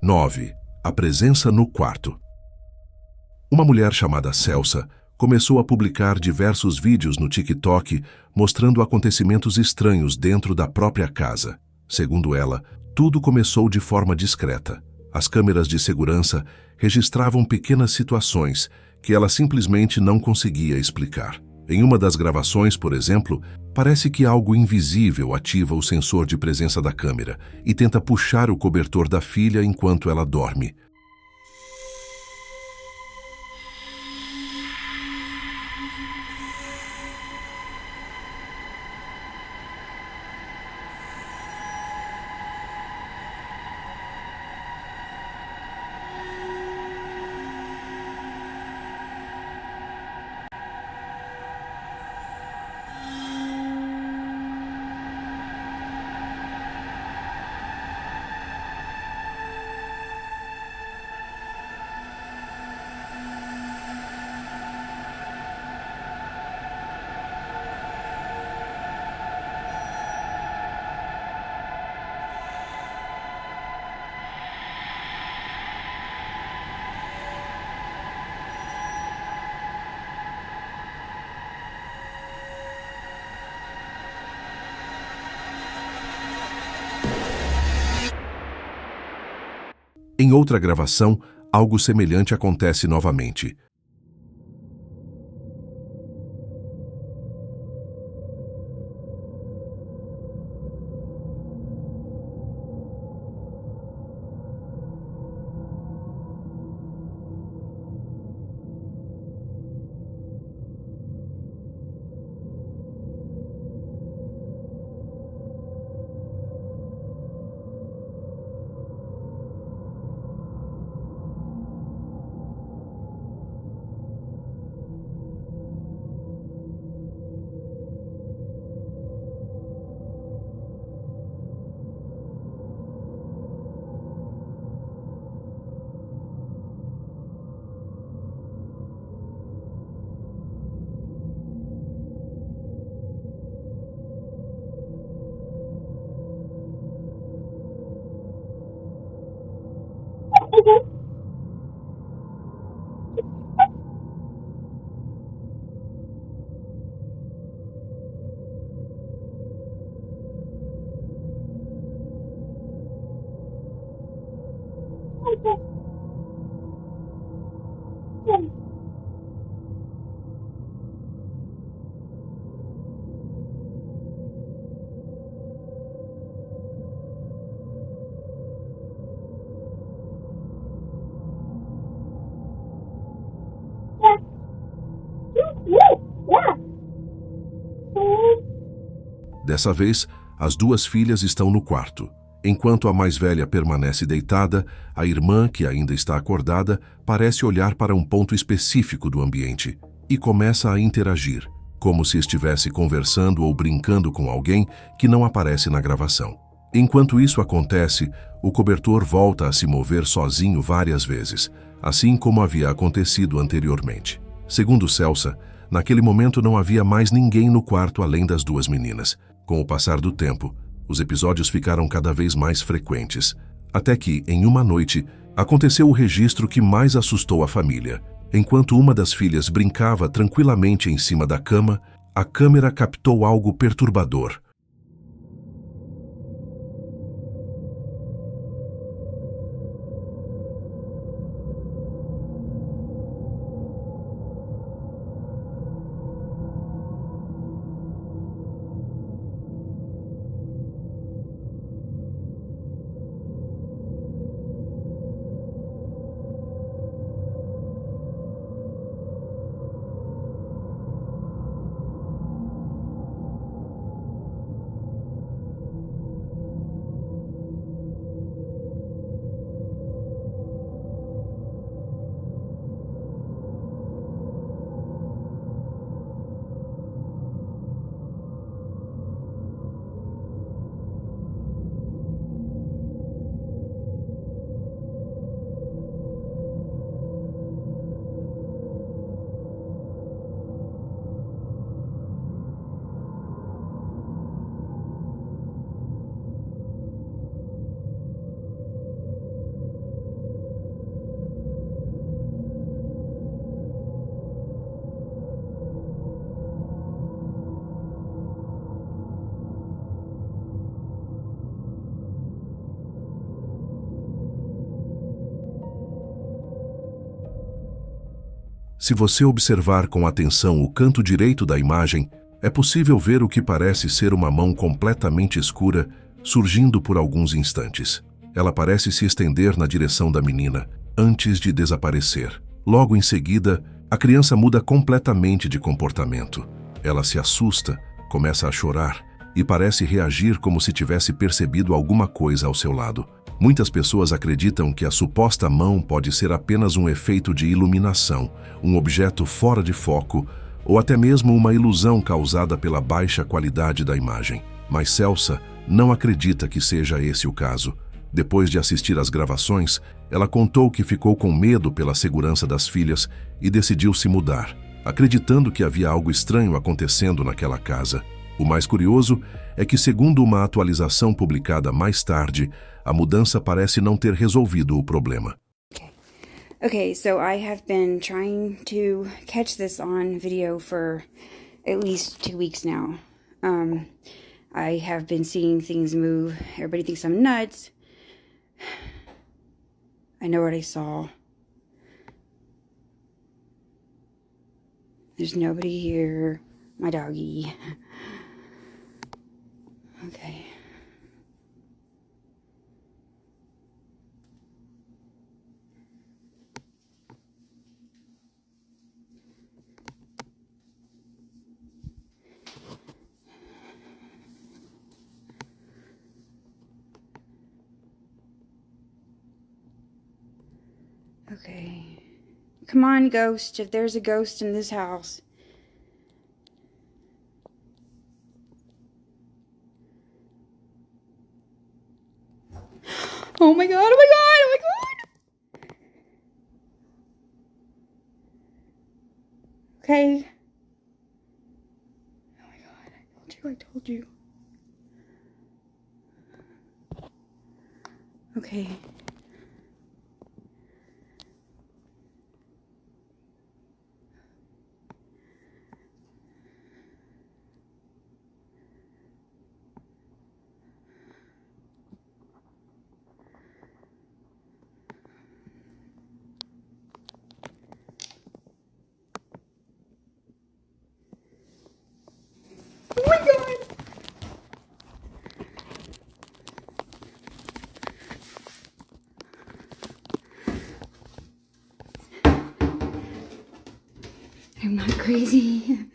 9. A presença no quarto. Uma mulher chamada Celsa começou a publicar diversos vídeos no TikTok mostrando acontecimentos estranhos dentro da própria casa. Segundo ela, tudo começou de forma discreta. As câmeras de segurança registravam pequenas situações que ela simplesmente não conseguia explicar. Em uma das gravações, por exemplo, parece que algo invisível ativa o sensor de presença da câmera e tenta puxar o cobertor da filha enquanto ela dorme. Em outra gravação, algo semelhante acontece novamente. Dessa vez, as duas filhas estão no quarto. Enquanto a mais velha permanece deitada, a irmã, que ainda está acordada, parece olhar para um ponto específico do ambiente e começa a interagir, como se estivesse conversando ou brincando com alguém que não aparece na gravação. Enquanto isso acontece, o cobertor volta a se mover sozinho várias vezes, assim como havia acontecido anteriormente. Segundo Celsa, naquele momento não havia mais ninguém no quarto além das duas meninas. Com o passar do tempo, os episódios ficaram cada vez mais frequentes, até que, em uma noite, aconteceu o registro que mais assustou a família. Enquanto uma das filhas brincava tranquilamente em cima da cama, a câmera captou algo perturbador. Se você observar com atenção o canto direito da imagem, é possível ver o que parece ser uma mão completamente escura surgindo por alguns instantes. Ela parece se estender na direção da menina, antes de desaparecer. Logo em seguida, a criança muda completamente de comportamento. Ela se assusta, começa a chorar e parece reagir como se tivesse percebido alguma coisa ao seu lado. Muitas pessoas acreditam que a suposta mão pode ser apenas um efeito de iluminação, um objeto fora de foco ou até mesmo uma ilusão causada pela baixa qualidade da imagem. Mas Celsa não acredita que seja esse o caso. Depois de assistir às gravações, ela contou que ficou com medo pela segurança das filhas e decidiu se mudar, acreditando que havia algo estranho acontecendo naquela casa. O mais curioso é que, segundo uma atualização publicada mais tarde, a mudança parece não ter resolvido o problema. Okay, so I have been trying to catch this on video for at least 2 weeks now. I have been seeing things move. Everybody thinks I'm nuts. I know what I saw. There's nobody here. My doggy. Okay. Okay. Come on, ghost. If there's a ghost in this house. Oh my god, oh my god, oh my god! Okay. Oh my god, I told you. Okay. Oh my god! I'm not crazy.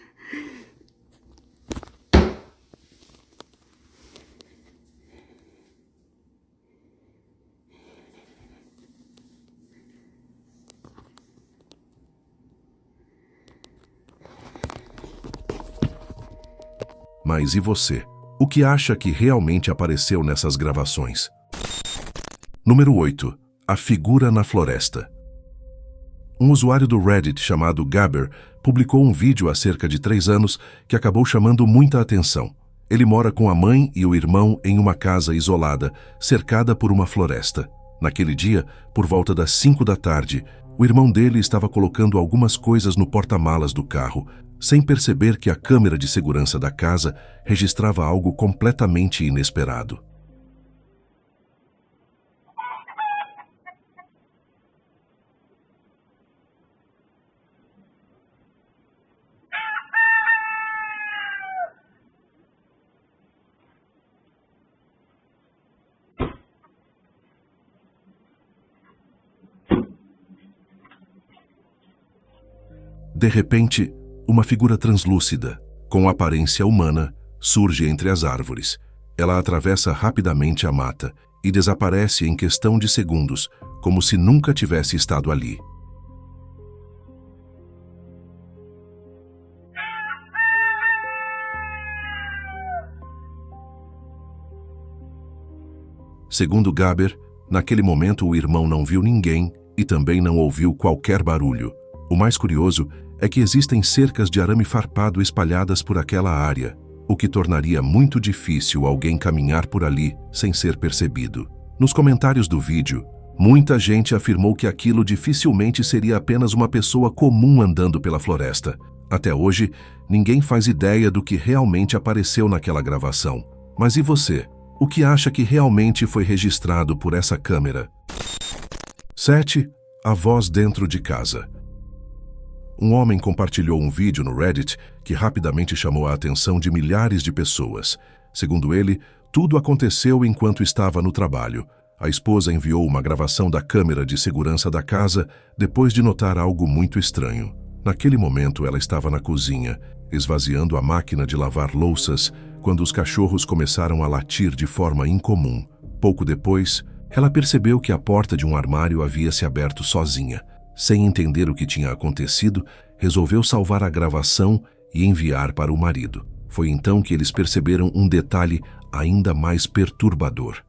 Mas e você? O que acha que realmente apareceu nessas gravações? Número 8. A figura na floresta. Um usuário do Reddit chamado Gaber publicou um vídeo há cerca de 3 anos que acabou chamando muita atenção. Ele mora com a mãe e o irmão em uma casa isolada, cercada por uma floresta. Naquele dia, por volta das 5 da tarde, o irmão dele estava colocando algumas coisas no porta-malas do carro, sem perceber que a câmera de segurança da casa registrava algo completamente inesperado. De repente, uma figura translúcida, com aparência humana, surge entre as árvores. Ela atravessa rapidamente a mata e desaparece em questão de segundos, como se nunca tivesse estado ali. Segundo Gaber, naquele momento o irmão não viu ninguém e também não ouviu qualquer barulho. O mais curioso é que existem cercas de arame farpado espalhadas por aquela área, o que tornaria muito difícil alguém caminhar por ali sem ser percebido. Nos comentários do vídeo, muita gente afirmou que aquilo dificilmente seria apenas uma pessoa comum andando pela floresta. Até hoje, ninguém faz ideia do que realmente apareceu naquela gravação. Mas e você? O que acha que realmente foi registrado por essa câmera? 7. A voz dentro de casa. Um homem compartilhou um vídeo no Reddit que rapidamente chamou a atenção de milhares de pessoas. Segundo ele, tudo aconteceu enquanto estava no trabalho. A esposa enviou uma gravação da câmera de segurança da casa depois de notar algo muito estranho. Naquele momento, ela estava na cozinha, esvaziando a máquina de lavar louças, quando os cachorros começaram a latir de forma incomum. Pouco depois, ela percebeu que a porta de um armário havia se aberto sozinha. Sem entender o que tinha acontecido, resolveu salvar a gravação e enviar para o marido. Foi então que eles perceberam um detalhe ainda mais perturbador.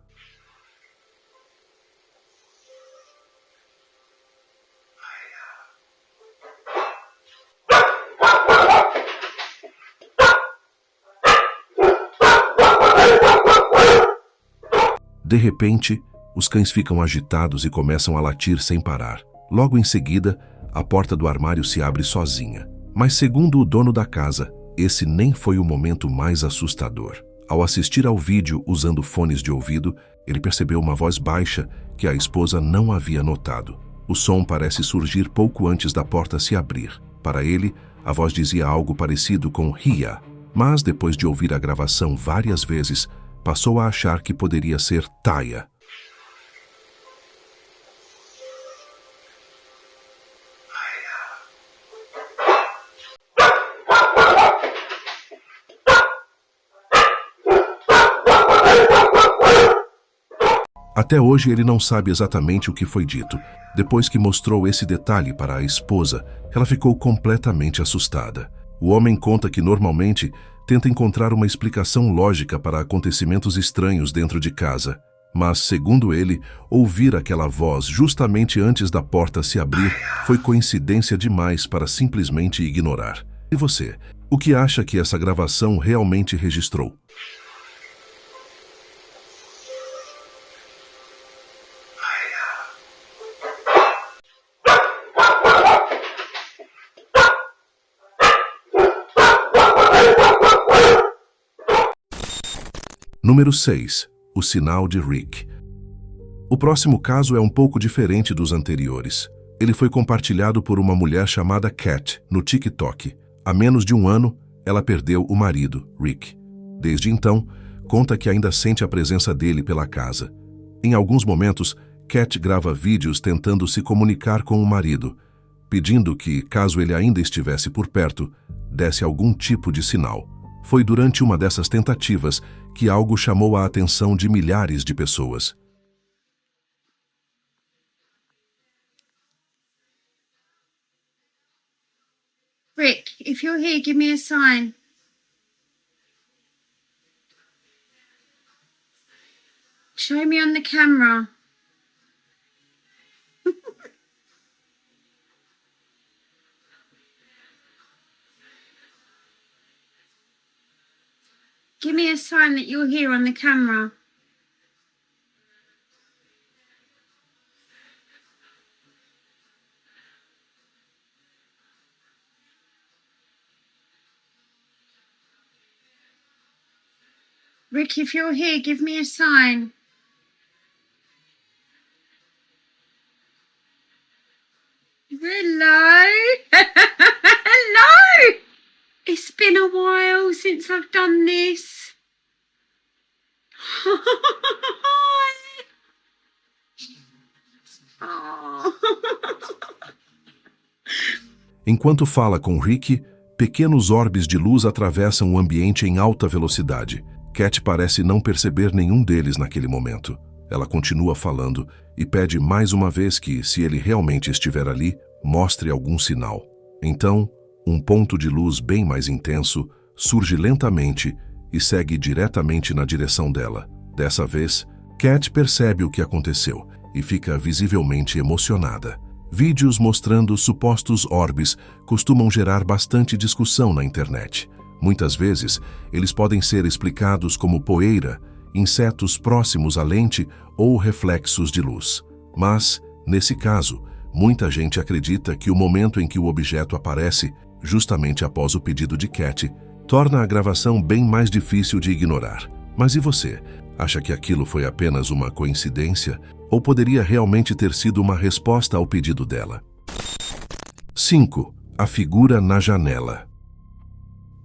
De repente, os cães ficam agitados e começam a latir sem parar. Logo em seguida, a porta do armário se abre sozinha. Mas segundo o dono da casa, esse nem foi o momento mais assustador. Ao assistir ao vídeo usando fones de ouvido, ele percebeu uma voz baixa que a esposa não havia notado. O som parece surgir pouco antes da porta se abrir. Para ele, a voz dizia algo parecido com Ria, mas depois de ouvir a gravação várias vezes, passou a achar que poderia ser Taya. Até hoje ele não sabe exatamente o que foi dito. Depois que mostrou esse detalhe para a esposa, ela ficou completamente assustada. O homem conta que normalmente tenta encontrar uma explicação lógica para acontecimentos estranhos dentro de casa. Mas, segundo ele, ouvir aquela voz justamente antes da porta se abrir foi coincidência demais para simplesmente ignorar. E você, o que acha que essa gravação realmente registrou? Número 6. O sinal de Rick. O próximo caso é um pouco diferente dos anteriores. Ele foi compartilhado por uma mulher chamada Cat no TikTok. Há menos de um ano, ela perdeu o marido, Rick. Desde então, conta que ainda sente a presença dele pela casa. Em alguns momentos, Cat grava vídeos tentando se comunicar com o marido, pedindo que, caso ele ainda estivesse por perto, desse algum tipo de sinal. Foi durante uma dessas tentativas que algo chamou a atenção de milhares de pessoas. Rick, if you're here, give me a sign. Show me on the camera. Give me a sign that you're here on the camera. Rick, if you're here, give me a sign. Hello? Hello? It's been a while since I've done this. Oh. Enquanto fala com Rick, pequenos orbes de luz atravessam o ambiente em alta velocidade. Cat parece não perceber nenhum deles naquele momento. Ela continua falando e pede mais uma vez que, se ele realmente estiver ali, mostre algum sinal. Então, um ponto de luz bem mais intenso surge lentamente e segue diretamente na direção dela. Dessa vez, Cat percebe o que aconteceu e fica visivelmente emocionada. Vídeos mostrando supostos orbes costumam gerar bastante discussão na internet. Muitas vezes, eles podem ser explicados como poeira, insetos próximos à lente ou reflexos de luz. Mas, nesse caso, muita gente acredita que o momento em que o objeto aparece, justamente após o pedido de Cat, torna a gravação bem mais difícil de ignorar. Mas e você? Acha que aquilo foi apenas uma coincidência ou poderia realmente ter sido uma resposta ao pedido dela? 5. A figura na janela.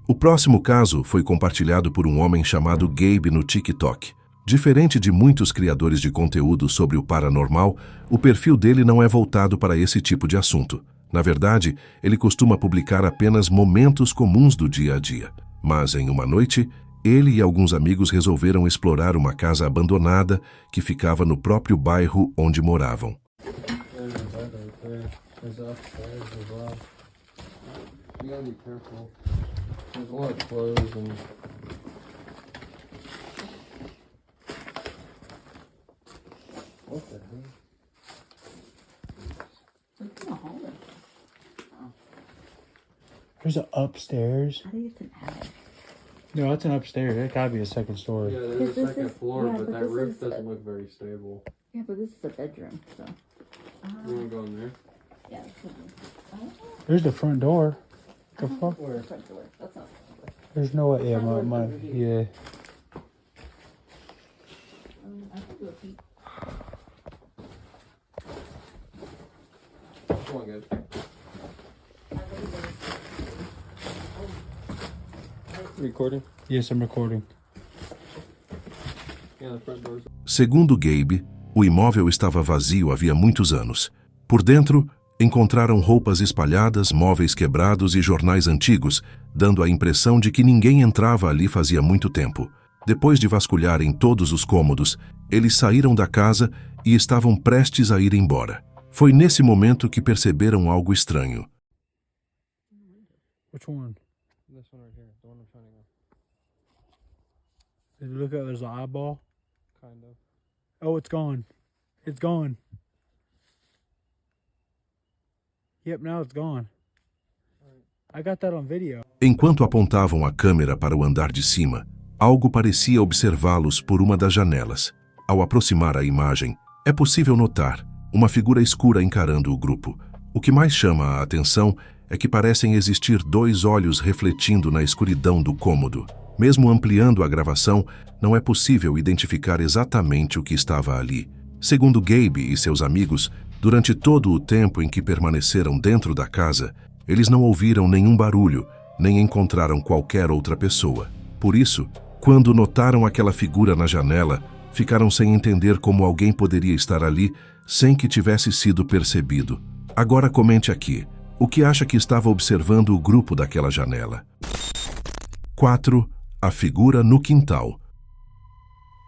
O próximo caso foi compartilhado por um homem chamado Gabe no TikTok. Diferente de muitos criadores de conteúdo sobre o paranormal, o perfil dele não é voltado para esse tipo de assunto. Na verdade, ele costuma publicar apenas momentos comuns do dia a dia. Mas em uma noite, ele e alguns amigos resolveram explorar uma casa abandonada que ficava no próprio bairro onde moravam. You gotta be careful. There's a lot of clothes and... What the hell? Look in the hallway. There's an upstairs. I think it's an attic. No, it's an upstairs. It gotta be a second story. Yeah, there's a This second is- floor, yeah, but but that this roof is- doesn't look very stable. Yeah, but this is a bedroom, so. You wanna go in there? Yeah, this is There's the front door. The fuck? Where? the front door. That's not. There's no way. Yeah, Front my, door's over here. yeah. I can do a peek. Come on, guys. Recording? Yes, I'm recording. Yeah, the front door's... Segundo Gabe, o imóvel estava vazio havia muitos anos. Por dentro, encontraram roupas espalhadas, móveis quebrados e jornais antigos, dando a impressão de que ninguém entrava ali fazia muito tempo. Depois de vasculharem todos os cômodos, eles saíram da casa e estavam prestes a ir embora. Foi nesse momento que perceberam algo estranho. Which one? This one right here, the one I'm trying to go. Did you look at there's an eyeball? Kind of. Oh, it's gone. It's gone. Yep, now it's gone. I got that on video. Enquanto apontavam a câmera para o andar de cima, algo parecia observá-los por uma das janelas. Ao aproximar a imagem, é possível notar uma figura escura encarando o grupo. O que mais chama a atenção é que parecem existir dois olhos refletindo na escuridão do cômodo. Mesmo ampliando a gravação, não é possível identificar exatamente o que estava ali. Segundo Gabe e seus amigos, durante todo o tempo em que permaneceram dentro da casa, eles não ouviram nenhum barulho, nem encontraram qualquer outra pessoa. Por isso, quando notaram aquela figura na janela, ficaram sem entender como alguém poderia estar ali sem que tivesse sido percebido. Agora comente aqui, o que acha que estava observando o grupo daquela janela? 4. A figura no quintal.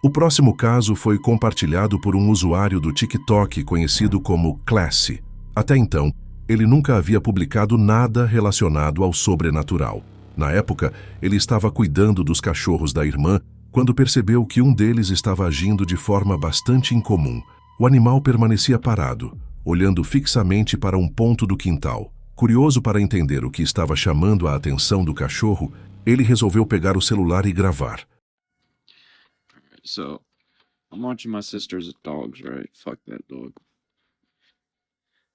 O próximo caso foi compartilhado por um usuário do TikTok conhecido como Classy. Até então, ele nunca havia publicado nada relacionado ao sobrenatural. Na época, ele estava cuidando dos cachorros da irmã quando percebeu que um deles estava agindo de forma bastante incomum. O animal permanecia parado, olhando fixamente para um ponto do quintal. Curioso para entender o que estava chamando a atenção do cachorro, ele resolveu pegar o celular e gravar. So, I'm watching my sister's dogs, right? Fuck that dog.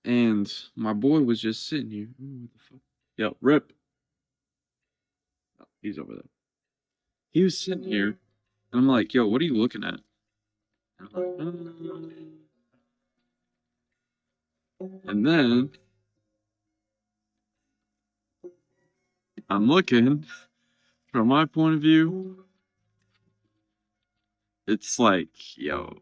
And my boy was just sitting here. Ooh, what the fuck? Yo, Rip. Oh, he's over there. He was sitting here, and I'm like, yo, what are you looking at? And I'm like, and then I'm looking from my point of view. It's like, yo.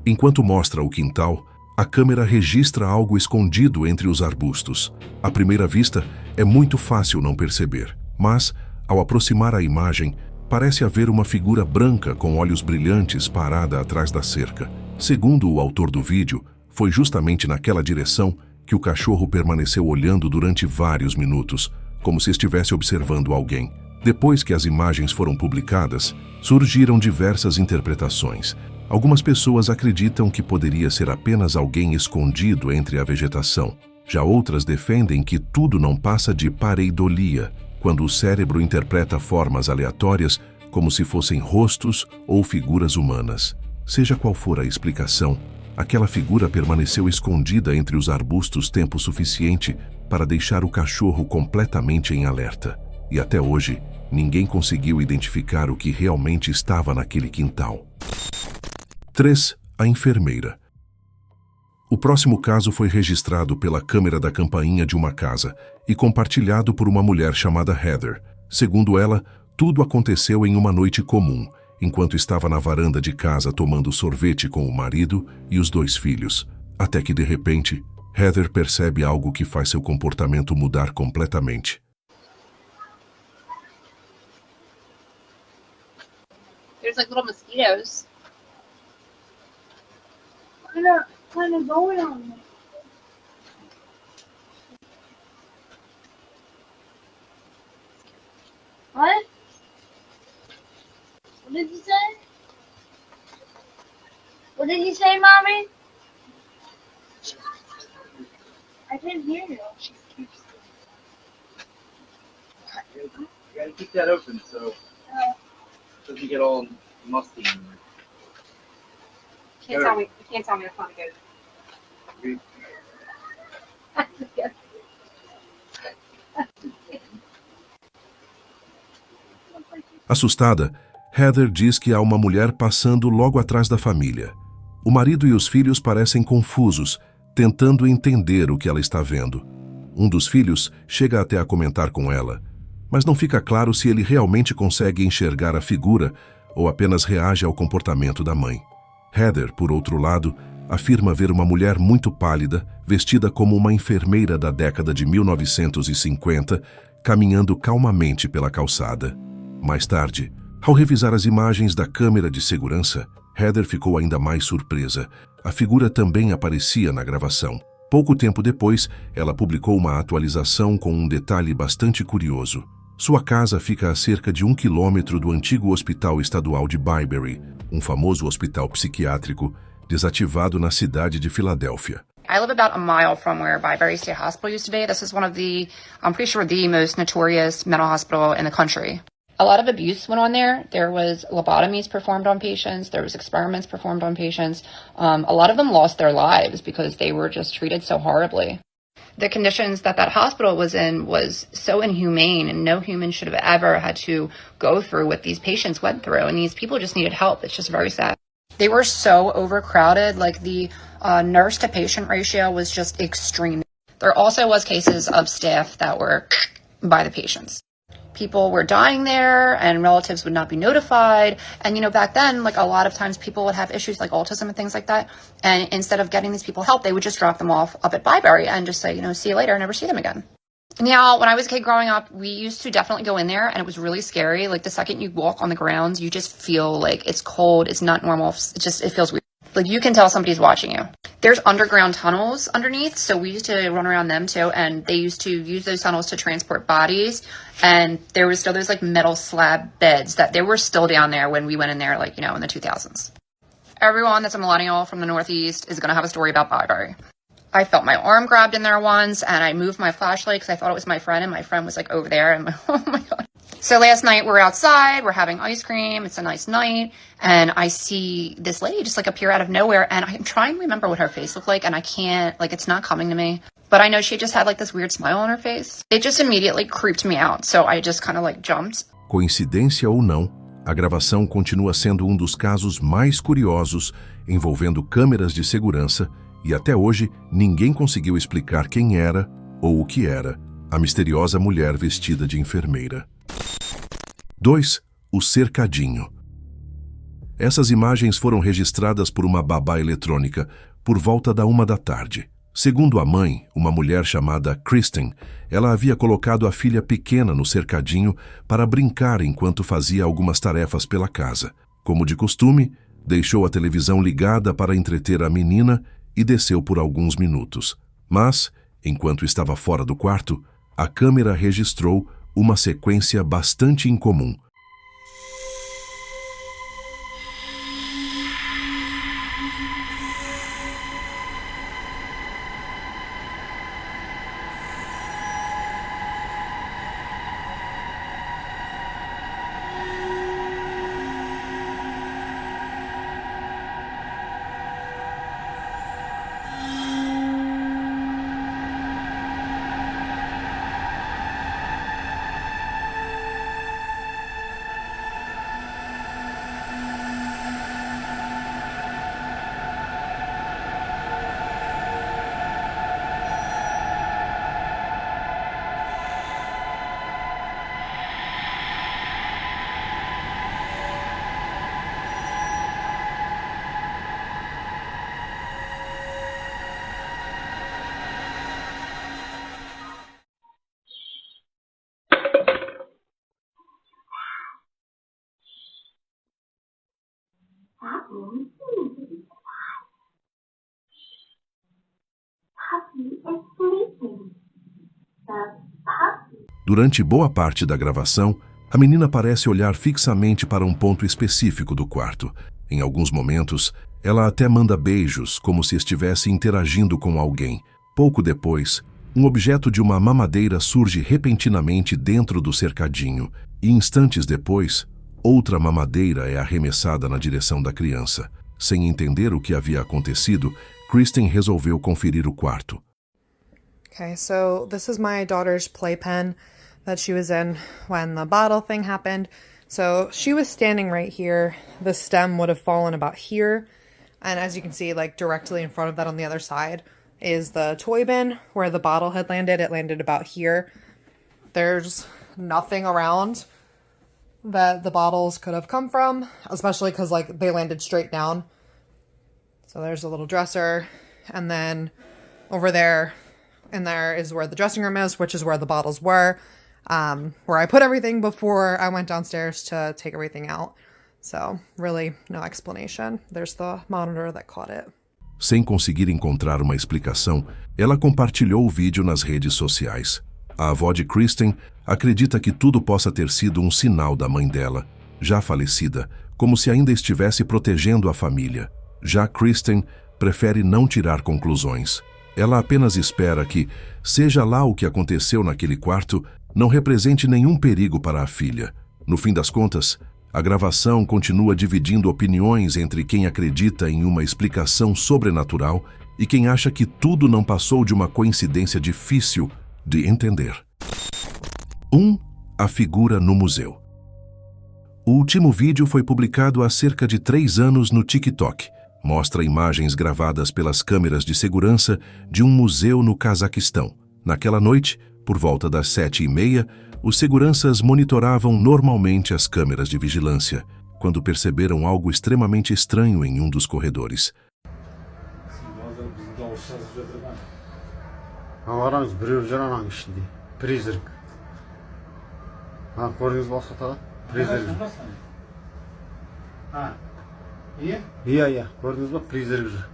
Enquanto mostra o quintal, a câmera registra algo escondido entre os arbustos. À primeira vista, é muito fácil não perceber, mas, ao aproximar a imagem, parece haver uma figura branca com olhos brilhantes parada atrás da cerca. Segundo o autor do vídeo, foi justamente naquela direção que o cachorro permaneceu olhando durante vários minutos, como se estivesse observando alguém. Depois que as imagens foram publicadas, surgiram diversas interpretações. Algumas pessoas acreditam que poderia ser apenas alguém escondido entre a vegetação. Já outras defendem que tudo não passa de pareidolia, quando o cérebro interpreta formas aleatórias como se fossem rostos ou figuras humanas. Seja qual for a explicação, aquela figura permaneceu escondida entre os arbustos tempo suficiente para deixar o cachorro completamente em alerta. E até hoje, ninguém conseguiu identificar o que realmente estava naquele quintal. 3. A enfermeira. O próximo caso foi registrado pela câmera da campainha de uma casa e compartilhado por uma mulher chamada Heather. Segundo ela, tudo aconteceu em uma noite comum, enquanto estava na varanda de casa tomando sorvete com o marido e os 2 filhos, até que de repente, Heather percebe algo que faz seu comportamento mudar completamente. There's like little mosquitoes. Kind of going on there. What? What did you say? What did you say, Mommy? I didn't hear you. You gotta keep that open so it doesn't get all musty in there. You can't tell me it's not good. Assustada, Heather diz que há uma mulher passando logo atrás da família. O marido e os filhos parecem confusos, tentando entender o que ela está vendo. Um dos filhos chega até a comentar com ela, mas não fica claro se ele realmente consegue enxergar a figura ou apenas reage ao comportamento da mãe. Heather, por outro lado, afirma ver uma mulher muito pálida, vestida como uma enfermeira da década de 1950, caminhando calmamente pela calçada. Mais tarde, ao revisar as imagens da câmera de segurança, Heather ficou ainda mais surpresa. A figura também aparecia na gravação. Pouco tempo depois, ela publicou uma atualização com um detalhe bastante curioso. Sua casa fica a cerca de 1 quilômetro do antigo Hospital Estadual de Byberry, um famoso hospital psiquiátrico desativado na cidade de Filadélfia. I live about a mile from where Byberry State Hospital used to be. This is one of the, I'm pretty sure, the most notorious mental hospital in the country. A lot of abuse went on there. There was lobotomies performed on patients. There was experiments performed on patients. A lot of them lost their lives because they were just treated so horribly. The conditions that that hospital was in was so inhumane, and no human should have ever had to go through what these patients went through. And these people just needed help. It's just very sad. They were so overcrowded. Like the nurse to patient ratio was just extreme. There also was cases of staff that were by the patients. People were dying there and relatives would not be notified. And, you know, back then, like a lot of times people would have issues like autism and things like that. And instead of getting these people help, they would just drop them off up at Byberry and just say, you know, see you later, and never see them again. Now, when I was a kid growing up, we used to definitely go in there and it was really scary. Like the second you walk on the grounds, you just feel like it's cold. It's not normal. It feels weird. Like you can tell somebody's watching you. There's underground tunnels underneath, so we used to run around them too, and they used to use those tunnels to transport bodies, and there was still those like metal slab beds that they were still down there when we went in there, like, you know, in the 2000s. Everyone that's a millennial from the Northeast is going to have a story about Byberry. I felt my arm grabbed in there once, and I moved my flashlight because I thought it was my friend, and my friend was like over there, and I'm like, oh my God. So last night we're outside, we're having ice cream, it's a nice night, and I see this lady just like appear out of nowhere, and I'm trying to remember what her face looked like, and I can't, like, it's not coming to me. But I know she just had like this weird smile on her face. It just immediately creeped me out, so I just kind of like jumped. Coincidência ou não, a gravação continua sendo um dos casos mais curiosos envolvendo câmeras de segurança, e até hoje ninguém conseguiu explicar quem era ou o que era a misteriosa mulher vestida de enfermeira. 2. O cercadinho. Essas imagens foram registradas por uma babá eletrônica por volta da 1 da tarde. Segundo a mãe, uma mulher chamada Kristen, ela havia colocado a filha pequena no cercadinho para brincar enquanto fazia algumas tarefas pela casa. Como de costume, deixou a televisão ligada para entreter a menina e desceu por alguns minutos. Mas, enquanto estava fora do quarto, a câmera registrou uma sequência bastante incomum. puppy is sleeping. The puppy. Durante boa parte da gravação, a menina parece olhar fixamente para um ponto específico do quarto. Em alguns momentos, ela até manda beijos, como se estivesse interagindo com alguém. Pouco depois, um objeto de uma mamadeira surge repentinamente dentro do cercadinho, e instantes depois, outra mamadeira é arremessada na direção da criança. Sem entender o que havia acontecido, Kristen resolveu conferir o quarto. Okay, so this is my daughter's playpen that she was in when the bottle thing happened. So she was standing right here. The stem would have fallen about here. And as you can see, like directly in front of that on the other side is the toy bin where the bottle had landed. It landed about here. There's nothing around that the bottles could have come from, especially because like they landed straight down. So there's a little dresser, and then over there, and there is where the dressing room is, which is where the bottles were, where I put everything before I went downstairs to take everything out. So really no explanation. There's the monitor that caught it. Sem conseguir encontrar uma explicação, ela compartilhou o vídeo nas redes sociais. A avó de Kristen acredita que tudo possa ter sido um sinal da mãe dela, já falecida, como se ainda estivesse protegendo a família. Já Kristen prefere não tirar conclusões. Ela apenas espera que, seja lá o que aconteceu naquele quarto, não represente nenhum perigo para a filha. No fim das contas, a gravação continua dividindo opiniões entre quem acredita em uma explicação sobrenatural e quem acha que tudo não passou de uma coincidência difícil de entender. 1. A figura no museu. O último vídeo foi publicado há cerca de 3 anos no TikTok. Mostra imagens gravadas pelas câmeras de segurança de um museu no Cazaquistão. Naquela noite, por volta das 7h30, os seguranças monitoravam normalmente as câmeras de vigilância, quando perceberam algo extremamente estranho em um dos corredores. Иә, көрдіңіз ба, призрак жүр.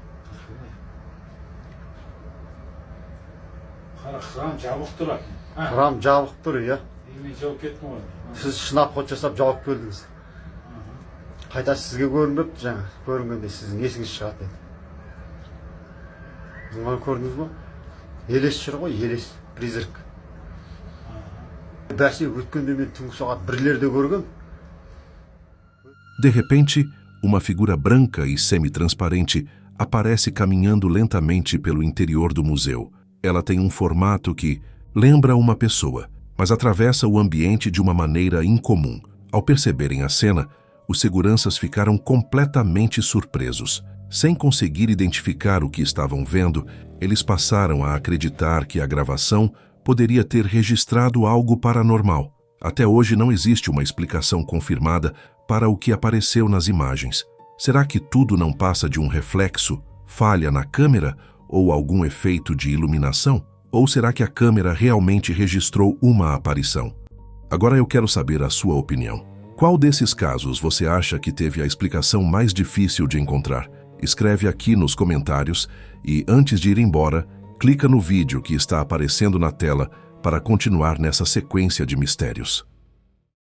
Кран жабық тұр. Кран жабық тұр, иә. Мен жауып кеттім ғой. Сіз шынап қот жасап жауып келдіңіз. Қайта сізге көрінбепті жаңа. Көрінгенде сіздің есіңіз шығады еді. Бұны көрдіңіз ба? Елес жүр ғой, елес, призрак. Бәсе өткенде мен түнгі сағат 1-лерде көргем. De repente, uma figura branca e semi-transparente aparece caminhando lentamente pelo interior do museu. Ela tem um formato que lembra uma pessoa, mas atravessa o ambiente de uma maneira incomum. Ao perceberem a cena, os seguranças ficaram completamente surpresos. Sem conseguir identificar o que estavam vendo, eles passaram a acreditar que a gravação poderia ter registrado algo paranormal. Até hoje não existe uma explicação confirmada para o que apareceu nas imagens. Será que tudo não passa de um reflexo, falha na câmera ou algum efeito de iluminação? Ou será que a câmera realmente registrou uma aparição? Agora eu quero saber a sua opinião. Qual desses casos você acha que teve a explicação mais difícil de encontrar? Escreve aqui nos comentários e, antes de ir embora, clica no vídeo que está aparecendo na tela para continuar nessa sequência de mistérios.